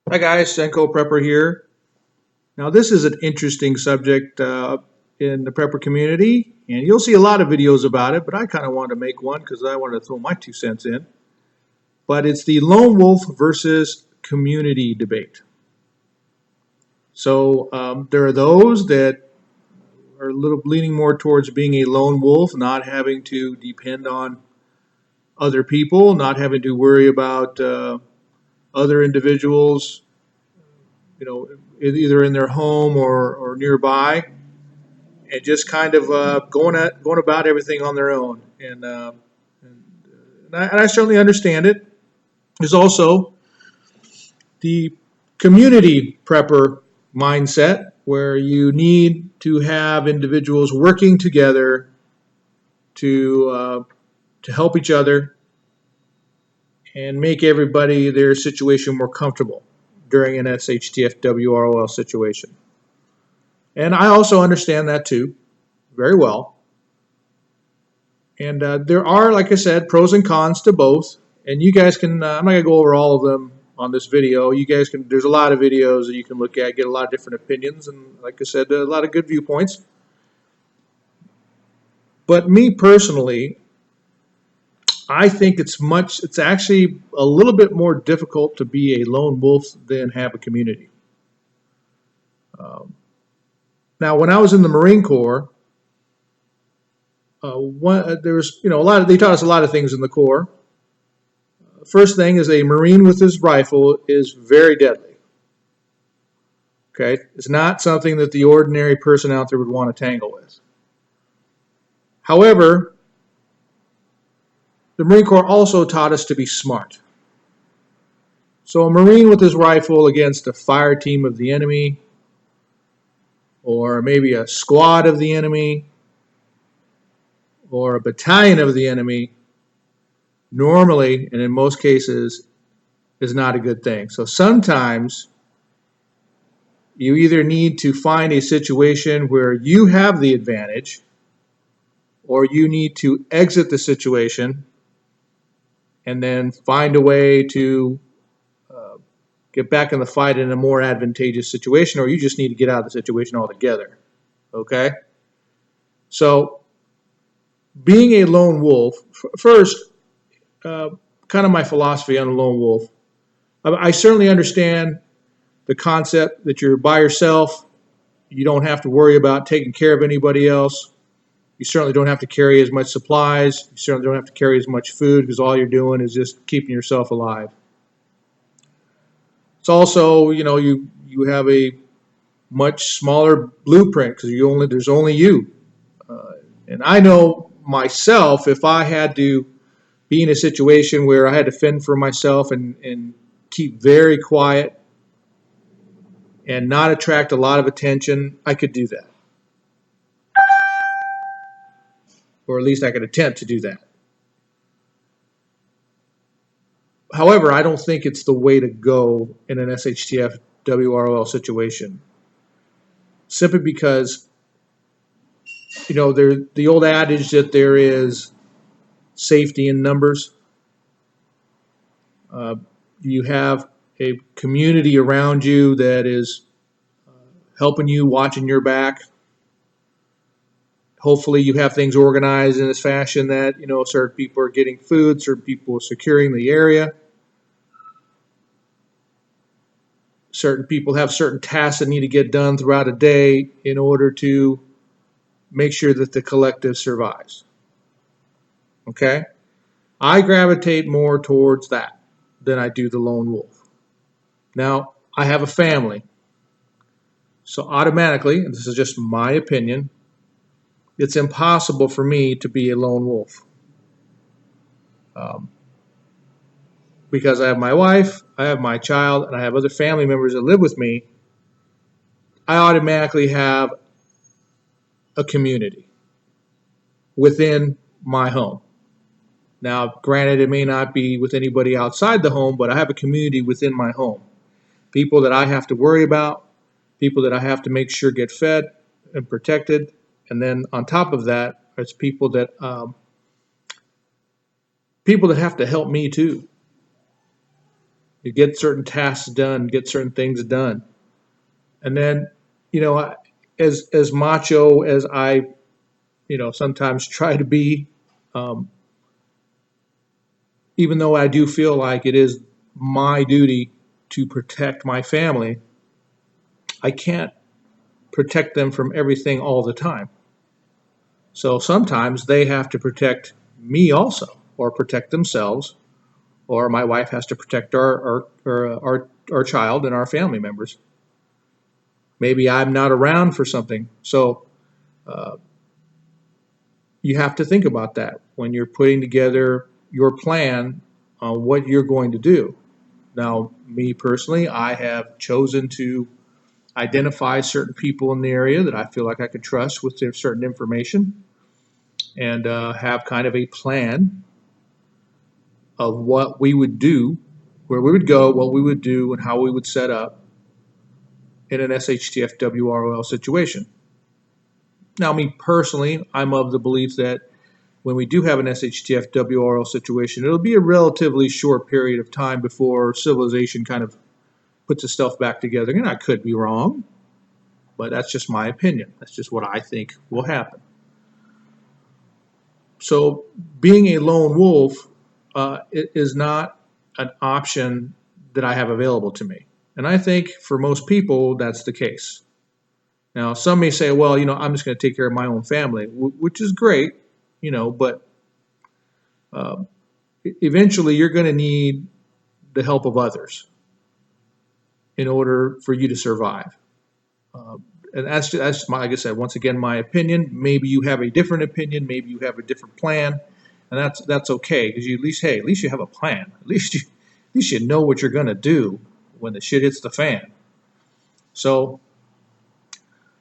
Hi guys, Senko Prepper here. Now this is an interesting subject in the prepper community, and you'll see a lot of videos about it, but I kind of wanted to make one because I wanted to throw my 2 cents in. But it's the lone wolf versus community debate. So there are those that are a little leaning more towards being a lone wolf, not having to depend on other people, not having to worry about other individuals, either in their home or nearby, and just kind of going about everything on their own. And I certainly understand it. There's also the community prepper mindset where you need to have individuals working together to to help each other and make everybody their situation more comfortable during an SHTF WROL situation. And I also understand that too, very well. And there are, like I said, pros and cons to both. And you guys can, I'm not going to go over all of them on this video. You guys can, there's a lot of videos that you can look at, get a lot of different opinions. And like I said, a lot of good viewpoints. But me personally, I think it's actually a little bit more difficult to be a lone wolf than have a community. Um, Now, when I was in the Marine Corps, there was, a lot of, they taught us a lot of things in the Corps. First thing is a Marine with his rifle is very deadly. Okay, it's not something that the ordinary person out there would want to tangle with. However, the Marine Corps also taught us to be smart. So a Marine with his rifle against a fire team of the enemy, or maybe a squad of the enemy, or a battalion of the enemy, normally, and in most cases, is not a good thing. So sometimes you either need to find a situation where you have the advantage, or you need to exit the situation and then find a way to get back in the fight in a more advantageous situation, or you just need to get out of the situation altogether. Okay? So, being a lone wolf, first, uh, kind of my philosophy on a lone wolf. I certainly understand the concept that you're by yourself. You don't have to worry about taking care of anybody else. You certainly don't have to carry as much supplies. You certainly don't have to carry as much food because all you're doing is just keeping yourself alive. It's also, you have a much smaller blueprint because there's only you. And I know myself, if I had to be in a situation where I had to fend for myself and keep very quiet and not attract a lot of attention, I could do that. Or at least I could attempt to do that. However, I don't think it's the way to go in an SHTF WROL situation. Simply because, the old adage that there is safety in numbers. Uh, you have a community around you that is helping you, watching your back. Hopefully, you have things organized in this fashion that certain people are getting food, certain people are securing the area, certain people have certain tasks that need to get done throughout a day in order to make sure that the collective survives. Okay, I gravitate more towards that than I do the lone wolf. Now, I have a family, so automatically, and this is just my opinion, it's impossible for me to be a lone wolf. Um, because I have my wife, I have my child, and I have other family members that live with me, I automatically have a community within my home. Now, granted, it may not be with anybody outside the home, but I have a community within my home. People that I have to worry about, people that I have to make sure get fed and protected, and then on top of that, it's people that have to help me too. You get certain tasks done, get certain things done. And then, as macho as I, sometimes try to be, um, even though I do feel like it is my duty to protect my family, I can't protect them from everything all the time. So sometimes they have to protect me also, or protect themselves, or my wife has to protect our child and our family members. Maybe I'm not around for something. So uh, you have to think about that when you're putting together your plan on what you're going to do. Now, me personally, I have chosen to identify certain people in the area that I feel like I could trust with their certain information, and have kind of a plan of what we would do, where we would go, what we would do, and how we would set up in an SHTF WROL situation. Now, me personally, I'm of the belief that when we do have an SHTF WRL situation, it'll be a relatively short period of time before civilization kind of puts itself back together. And I could be wrong, but that's just my opinion. That's just what I think will happen. So being a lone wolf is not an option that I have available to me. And I think for most people, that's the case. Now, some may say, well, I'm just going to take care of my own family, which is great, but uh, eventually you're going to need the help of others in order for you to survive. Uh, and that's my, like I said, once again, my opinion. Maybe you have a different opinion. Maybe you have a different plan, and that's okay because you at least you have a plan. At least you know what you're going to do when the shit hits the fan. So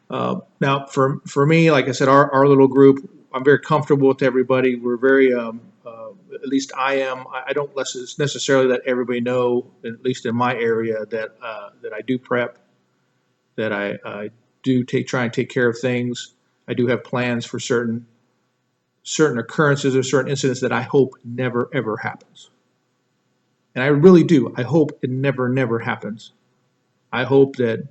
now, for me, like I said, our little group, I'm very comfortable with everybody. We're very, at least I am. I don't necessarily let everybody know, at least in my area, that I do prep, that I do try and take care of things. I do have plans for certain occurrences or certain incidents that I hope never ever happens. And I really do. I hope it never happens. I hope that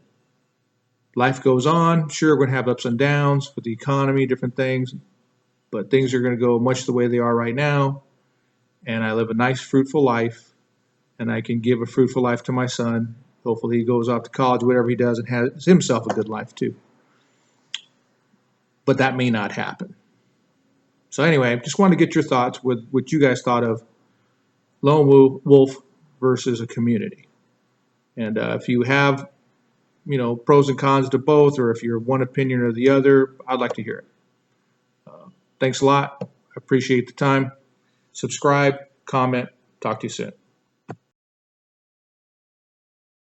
life goes on. Sure, we're going to have ups and downs with the economy, different things, but things are going to go much the way they are right now. And I live a nice, fruitful life, and I can give a fruitful life to my son. Hopefully, he goes off to college, whatever he does, and has himself a good life too. But that may not happen. So anyway, I just wanted to get your thoughts with what you guys thought of lone wolf versus a community. And if you have, pros and cons to both, or if you're one opinion or the other, I'd like to hear it. Thanks a lot. I appreciate the time. Subscribe, comment. Talk to you soon.